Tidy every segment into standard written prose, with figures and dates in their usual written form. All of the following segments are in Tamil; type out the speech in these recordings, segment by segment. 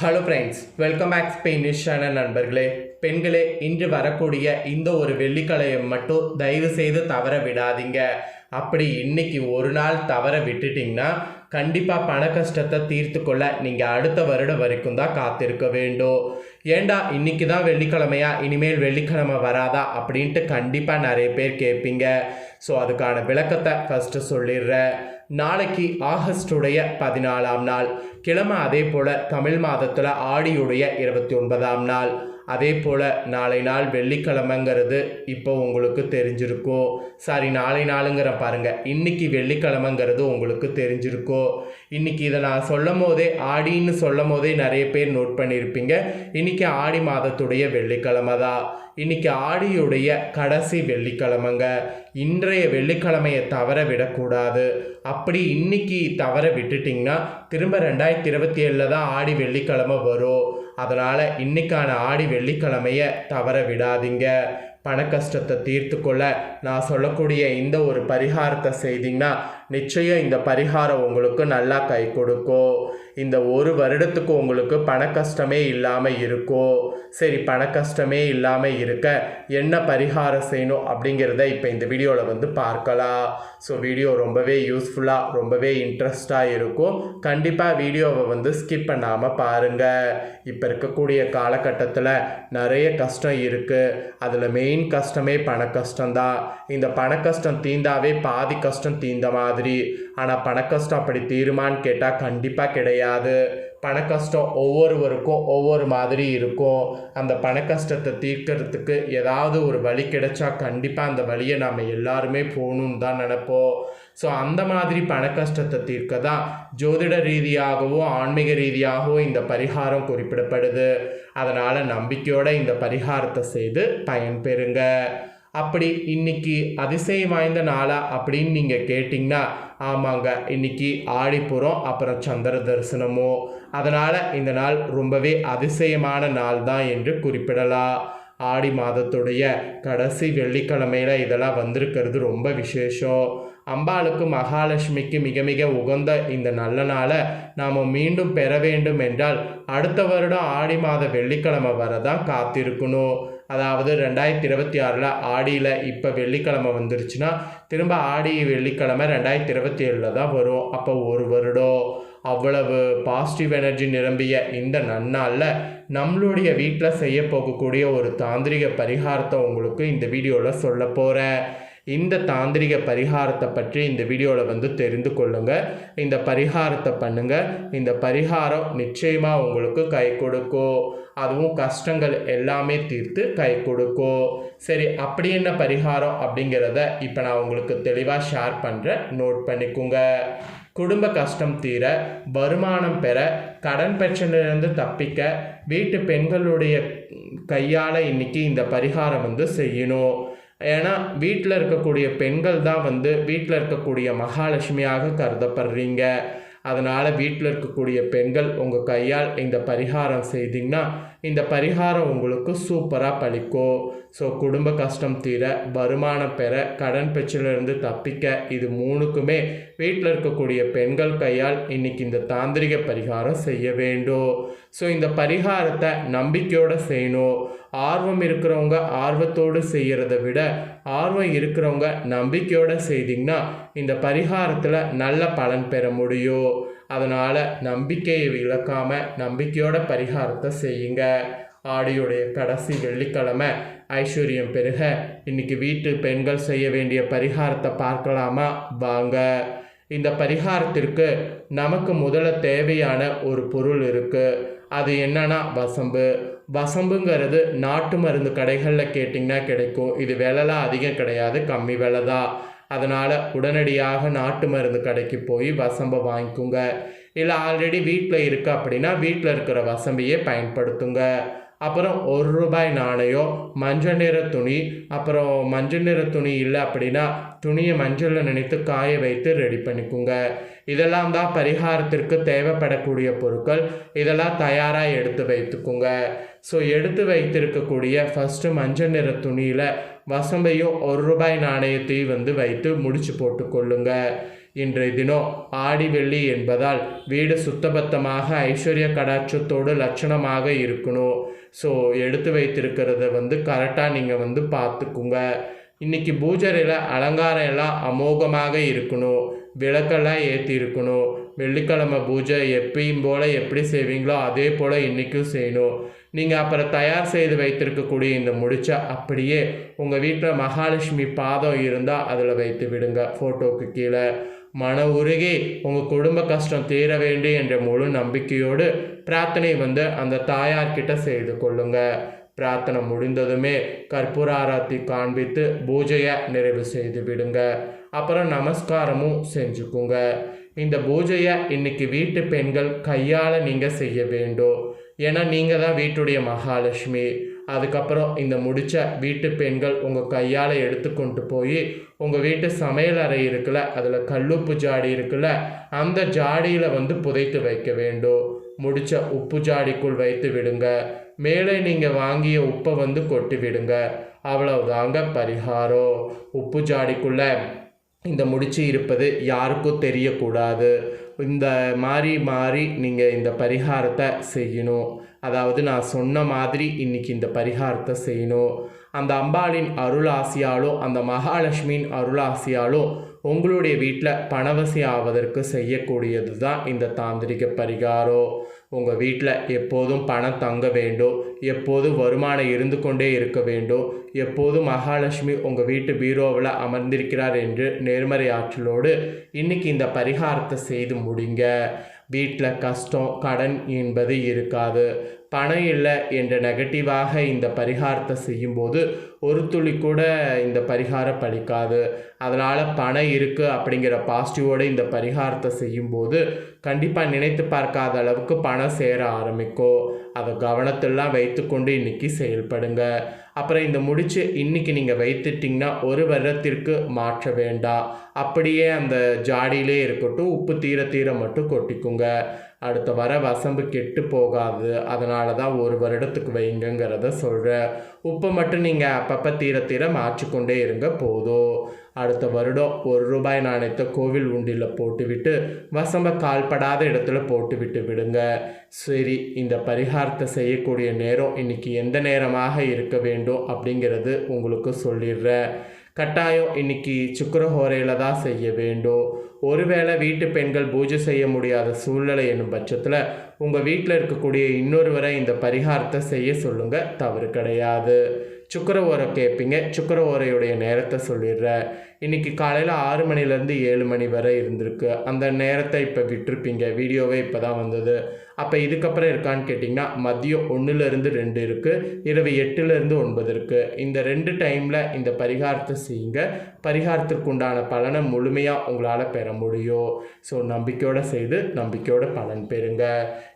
ஹலோ ஃப்ரெண்ட்ஸ், வெல்கம் பேக் ஸ்பெயினிஷான நண்பர்களே. பெண்களே, இன்று வரக்கூடிய இந்த ஒரு வெள்ளிக்கிழமையை மட்டும் தயவு செய்து தவற விடாதீங்க. அப்படி இன்னைக்கு ஒரு நாள் தவற விட்டுட்டிங்கன்னா கண்டிப்பாக பண கஷ்டத்தை தீர்த்து கொள்ள நீங்கள் அடுத்த வருடம் வரைக்கும் தான் காத்திருக்க வேண்டும். ஏண்டா இன்னைக்கு தான் வெள்ளிக்கிழமையா, இனிமேல் வெள்ளிக்கிழமை வராதா அப்படின்ட்டு கண்டிப்பாக நிறைய பேர் கேட்பீங்க. ஸோ அதுக்கான விளக்கத்தை ஃபஸ்ட்டு சொல்லிடுறேன். நாளைக்கு ஆகஸ்டுடைய 14ஆம் நாள் கிழமை, அதே போல் தமிழ் மாதத்தில் ஆடியுடைய 29ஆம் நாள். அதே போல் நாளை நாள் வெள்ளிக்கிழமைங்கிறது இப்போ உங்களுக்கு தெரிஞ்சிருக்கும். சாரி, நாளை நாளுங்கிற பாருங்கள், இன்றைக்கி வெள்ளிக்கிழமைங்கிறது உங்களுக்கு தெரிஞ்சிருக்கும். இன்றைக்கி இதை நான் சொல்லும் போதே, ஆடின்னு சொல்லும் போதே நிறைய பேர் நோட் பண்ணியிருப்பீங்க. இன்றைக்கி ஆடி மாதத்துடைய வெள்ளிக்கிழமை தான். இன்றைக்கி ஆடியுடைய கடைசி வெள்ளிக்கிழமைங்க. இன்றைய வெள்ளிக்கிழமையை தவற விடக்கூடாது. அப்படி இன்னைக்கு தவற விட்டுட்டிங்கன்னா திரும்ப 2027 தான் ஆடி வெள்ளிக்கிழமை வரும். அதனால் இன்னைக்கான ஆடி வெள்ளிக்கிழமையை தவற விடாதீங்க. பண கஷ்டத்தை தீர்த்து கொள்ள நான் சொல்லக்கூடிய இந்த ஒரு பரிகாரத்தை செய்தீங்கன்னா நிச்சயம் இந்த பரிகாரம் உங்களுக்கு நல்லா கை கொடுக்கும். இந்த ஒரு வருடத்துக்கு உங்களுக்கு பண கஷ்டமே இல்லாமல் இருக்கும். சரி, பண கஷ்டமே இல்லாமல் இருக்க என்ன பரிகாரம் செய்யணும் அப்படிங்கிறத இப்போ இந்த வீடியோவில் பார்க்கலாம். ஸோ வீடியோ ரொம்பவே யூஸ்ஃபுல்லாக, ரொம்பவே இன்ட்ரெஸ்டாக இருக்கும். கண்டிப்பாக வீடியோவை ஸ்கிப் பண்ணாமல் பாருங்கள். இப்போ இருக்கக்கூடிய காலகட்டத்தில் நிறைய கஷ்டம் இருக்குது. அதில் மெயின் கஷ்டமே பண கஷ்டம்தான். இந்த பண கஷ்டம் தீர்ந்தாவே பாதி கஷ்டம் தீர்ந்த மாதிரி. ஆனால் பண கஷ்டம் அப்படி தீருமான்னு கேட்டால் கண்டிப்பாக கிடையாது. பண கஷ்டம் ஒவ்வொருவருக்கும் ஒவ்வொரு மாதிரி இருக்கும். அந்த பண கஷ்டத்தை தீர்க்கறதுக்கு ஏதாவது ஒரு வழி கிடைச்சா கண்டிப்பாக அந்த வழியை நாம் எல்லாருமே போகணுன்னு தான் நினைப்போம். ஸோ அந்த மாதிரி பண கஷ்டத்தை தீர்க்க தான் ஜோதிட ரீதியாகவும் ஆன்மீக ரீதியாகவும் இந்த பரிகாரம் குறிப்பிடப்படுது. அதனால் நம்பிக்கையோடு இந்த பரிகாரத்தை செய்து பயன்பெறுங்க. அப்படி இன்னைக்கு அதிசயம் வாய்ந்த நாளா அப்படின்னு நீங்கள் கேட்டிங்கன்னா, ஆமாங்க, இன்னைக்கு ஆடிப்புறம், அப்புறம் சந்திர தரிசனமும். அதனால் இந்த நாள் ரொம்பவே அதிசயமான நாள் தான் என்று குறிப்பிடலாம். ஆடி மாதத்துடைய கடைசி வெள்ளிக்கிழமையில் இதெல்லாம் வந்திருக்கிறது ரொம்ப விசேஷம். அம்பாளுக்கு, மகாலட்சுமிக்கு மிக மிக உகந்த இந்த நல்ல நாளை நாம் மீண்டும் பெற வேண்டும் என்றால் அடுத்த வருடம் ஆடி மாத வெள்ளிக்கிழமை வரதான் காத்திருக்கணும். அதாவது 2026 ஆடியில் இப்போ வெள்ளிக்கிழமை வந்துருச்சுன்னா திரும்ப ஆடி வெள்ளிக்கிழமை 2027 தான் வரும். அப்போ ஒரு வருடம். அவ்வளவு பாசிட்டிவ் எனர்ஜி நிரம்பிய இந்த நன்னாளில் நம்மளுடைய வீட்டில் செய்ய போகக்கூடிய ஒரு தாந்திரிக பரிகாரத்தை உங்களுக்கு இந்த வீடியோவில் சொல்ல போகிறேன். இந்த தாந்திரிக பரிகாரத்தை பற்றி இந்த வீடியோவில் தெரிந்து கொள்ளுங்கள். இந்த பரிகாரத்தை பண்ணுங்கள். இந்த பரிகாரம் நிச்சயமாக உங்களுக்கு கை கொடுக்கும். அதுவும் கஷ்டங்கள் எல்லாமே தீர்த்து கை கொடுக்கும். சரி, அப்படி என்ன பரிகாரம் அப்படிங்கிறத இப்போ நான் உங்களுக்கு தெளிவாக ஷேர் பண்ணுறேன். நோட் பண்ணிக்கோங்க. குடும்ப கஷ்டம் தீர, வருமானம் பெற, கடன் பிரச்சனையிலிருந்து தப்பிக்க வீட்டு பெண்களுடைய கையால் இன்னைக்கு இந்த பரிகாரம் செய்யணும். ஏன்னா வீட்டில் இருக்கக்கூடிய பெண்கள் தான் வீட்டில் இருக்கக்கூடிய மகாலட்சுமியாக கருதப்படுறீங்க. அதனால் வீட்டில் இருக்கக்கூடிய பெண்கள் உங்கள் கையால் இந்த பரிகாரம் செய்தீங்கன்னா இந்த பரிகாரம் உங்களுக்கு சூப்பராக பலிக்கும். ஸோ குடும்ப கஷ்டம் தீர, வருமானம் பெற, கடன் பிரச்சனையிலிருந்து தப்பிக்க, இது மூணுக்குமே வீட்டில் இருக்கக்கூடிய பெண்கள் கையால் இன்னைக்கு இந்த தாந்திரிக பரிகாரம் செய்ய வேண்டும். ஸோ இந்த பரிகாரத்தை நம்பிக்கையோடு செய்யணும். ஆர்வம் இருக்கிறவங்க ஆர்வத்தோடு செய்கிறத விட ஆர்வம் இருக்கிறவங்க நம்பிக்கையோடு செய்திங்கன்னா இந்த பரிகாரத்தில் நல்ல பலன் பெற முடியும். அதனால் நம்பிக்கையை இழக்காமல் நம்பிக்கையோட பரிகாரத்தை செய்யுங்க. ஆடியுடைய கடைசி வெள்ளிக்கிழமை ஐஸ்வர்யம் பெருக இன்னைக்கு வீட்டு பெண்கள் செய்ய வேண்டிய பரிகாரத்தை பார்க்கலாமா? வாங்க. இந்த பரிகாரத்திற்கு நமக்கு முதல்ல தேவையான ஒரு பொருள் இருக்குது. அது என்னன்னா வசம்பு. வசம்புங்கிறது நாட்டு மருந்து கடைகளில் கேட்டிங்கன்னா கிடைக்கும். இது விலைலாம் அதிகம் கிடையாது, கம்மி விலை தான். அதனால் உடனடியாக நாட்டு மருந்து கடைக்கு போய் வசம்பை வாங்கிக்கோங்க. இல்லை ஆல்ரெடி வீட்டில் இருக்குது அப்படின்னா வீட்டில் இருக்கிற வசம்பையே பயன்படுத்துங்க. அப்புறம் ₹1 நாணயம், மஞ்சள் நிற துணி. அப்புறம் மஞ்சள் நிற துணி இல்லை அப்படின்னா துணியை மஞ்சளில் நினைத்து காய வைத்து ரெடி பண்ணிக்கோங்க. இதெல்லாம் தான் பரிகாரத்திற்கு தேவைப்படக்கூடிய பொருட்கள். இதெல்லாம் தயாராக எடுத்து வைத்துக்கோங்க. ஸோ எடுத்து வைத்திருக்கக்கூடிய ஃபஸ்ட்டு மஞ்சள் நிற துணியில் வசம்பையும் ₹1 நாணயத்தையும் வைத்து முடிச்சு போட்டுக்கொள்ளுங்க. இன்றைய தினம் ஆடி வெள்ளி என்பதால் வீடு சுத்தபத்தமாக ஐஸ்வர்ய கடாட்சத்தோடு லட்சணமாக இருக்கணும். ஸோ எடுத்து வைத்திருக்கிறத கரெக்டாக நீங்கள் பார்த்துக்குங்க. இன்றைக்கி பூஜையில் அலங்காரம் எல்லாம் அமோகமாக இருக்கணும். விளக்கெல்லாம் ஏற்றி இருக்கணும். வெள்ளிக்கிழமை பூஜை எப்பயும் போல் எப்படி செய்வீங்களோ அதே போல் இன்றைக்கும் செய்யணும். நீங்கள் அப்புறம் தயார் செய்து வைத்திருக்கக்கூடிய இந்த முடிச்சை அப்படியே உங்கள் வீட்டில் மகாலட்சுமி பாதம் இருந்தால் அதில் வைத்து விடுங்க. ஃபோட்டோவுக்கு கீழே மன உருகி உங்கள் குடும்ப கஷ்டம் தீர வேண்டும் என்ற முழு நம்பிக்கையோடு பிரார்த்தனை அந்த தாயார்கிட்ட செய்து கொள்ளுங்க. பிரார்த்தனை முடிந்ததுமே கற்பூர ஆராத்தி காண்பித்து பூஜையை நிறைவு செய்து விடுங்க. அப்புறம் நமஸ்காரமும் செஞ்சுக்குங்க. இந்த பூஜையை இன்னைக்கு வீட்டு பெண்கள் கையால் நீங்கள் செய்ய வேண்டும். ஏன்னா நீங்கள் தான் வீட்டுடைய மகாலட்சுமி. அதுக்கப்புறம் இந்த முடிச்ச வீட்டு பெண்கள் உங்கள் கையால் எடுத்துக்கொண்டு போய் உங்கள் வீட்டு சமையல் அறை இருக்குல்ல, அதில் கல்லுப்பு ஜாடி இருக்குல்ல, அந்த ஜாடியில் புதைத்து வைக்க வேண்டும். முடிச்ச உப்பு ஜாடிக்குள் வைத்து விடுங்க. மேலே நீங்கள் வாங்கிய உப்பை கொட்டி விடுங்க. அவ்வளவுதாங்க பரிகாரம். உப்பு ஜாடிக்குள்ளே இந்த முடிச்சு இருப்பது யாருக்கும் தெரியக்கூடாது. இந்த மாறி நீங்கள் இந்த பரிகாரத்தை செய்யணும். அதாவது நான் சொன்ன மாதிரி இன்றைக்கி இந்த பரிகாரத்தை செய்யணும். அந்த அம்பாளின் அருளாசியாலும் அந்த மகாலட்சுமியின் அருளாசியாலும் உங்களுடைய வீட்டில் பணவசி ஆவதற்கு செய்யக்கூடியது தான் இந்த தாந்திரிக பரிகாரம். உங்கள் வீட்டில் எப்போதும் பணம் தங்க வேண்டும், எப்போதும் வருமானம் இருந்து கொண்டே இருக்க வேண்டும், எப்போதும் மகாலட்சுமி உங்கள் வீட்டு பீரோவில் அமர்ந்திருக்கிறார் என்று நேர்மறை ஆற்றலோடு இன்றைக்கி இந்த பரிகாரத்தை செய்து முடிங்க. வீட்டில் கஷ்டம் கடன் என்பது இருக்காது. பணம் இல்லை என்ற நெகட்டிவாக இந்த பரிகாரத்தை செய்யும்போது ஒரு துளி கூட இந்த பரிகாரம் பலிக்காது. அதனால் பணம் இருக்குது அப்படிங்கிற பாசிட்டிவோடு இந்த பரிகாரத்தை செய்யும்போது கண்டிப்பாக நினைத்து பார்க்காத அளவுக்கு பணம் சேர ஆரம்பிக்கும். அதை கவனத்தெல்லாம் வைத்துக்கொண்டு இன்றைக்கி செயல்படுங்க. அப்புறம் இந்த முடிச்சு இன்றைக்கி நீங்கள் வைத்துட்டிங்கன்னா ஒரு வருடத்திற்கு மாற்ற வேண்டாம். அப்படியே அந்த ஜாடியிலே இருக்கட்டும். உப்பு தீர மட்டும் கொட்டிக்குங்க. அடுத்த வர வசம்பு கெட்டு போகாது. அதனால தான் ஒரு வருடத்துக்கு வைங்கங்கிறத சொல்கிறேன். உப்பை மட்டும் நீங்கள் அப்பப்போ தீர மாற்றிக்கொண்டே இருங்க போதும். அடுத்த வருடம் ₹1 நாணயத்தை கோவில் உண்டியில் போட்டுவிட்டு வசம்ப கால்படாத இடத்துல போட்டு விடுங்க. சரி, இந்த பரிகாரத்தை செய்யக்கூடிய நேரம் இன்றைக்கி எந்த நேரமாக இருக்க வேண்டும் அப்படிங்கிறது உங்களுக்கு சொல்லிடுறேன். கட்டாயம் இன்னைக்கு சுக்கிரஹோரையில் தான் செய்ய வேண்டும். ஒருவேளை வீட்டு பெண்கள் பூஜை செய்ய முடியாத சூழ்நிலை என்னும் பட்சத்தில் உங்கள் வீட்டில் இருக்கக்கூடிய இன்னொருவரை இந்த பரிகாரத்தை செய்ய சொல்லுங்கள், தவறு கிடையாது. சுக்கிர ஓரை கேட்பீங்க. சுக்கிர ஓரையுடைய நேரத்தை சொல்லிடுறேன். இன்றைக்கி காலையில் 6 மணிலேருந்து 7 மணி வரை இருந்திருக்கு. அந்த நேரத்தை இப்போ விட்டுருப்பீங்க. வீடியோவே இப்போ தான் வந்தது. அப்போ இதுக்கப்புறம் இருக்கான்னு கேட்டிங்கன்னா மதியம் 1லேருந்து 2 இருக்குது, இரவு 8லேருந்து 9 இருக்குது. இந்த 2 டைமில் இந்த பரிகாரத்தை செய்யுங்க. பரிகாரத்திற்கு உண்டான பலனை முழுமையாக உங்களால் பெற முடியும். ஸோ நம்பிக்கையோடு செய்து நம்பிக்கையோட பலன் பெறுங்க.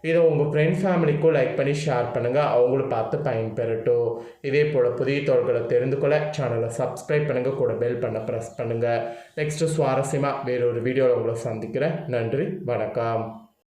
இதை உங்கள் ஃப்ரெண்ட்ஸ் ஃபேமிலிக்கும் லைக் பண்ணி ஷேர் பண்ணுங்கள். அவங்களும் பார்த்து பயன்பெறட்டும். இதே போல் புதிய தகவல்களை தெரிந்து கொள்ள சேனலை சப்ஸ்கிரைப் பண்ணுங்கள், கூட பெல் பண்ண ப்ரெஸ் பண்ணுங்கள். நெக்ஸ்ட்டு சுவாரஸ்யமாக வேறொரு வீடியோவில் உங்களை சந்திக்கிறேன். நன்றி, வணக்கம்.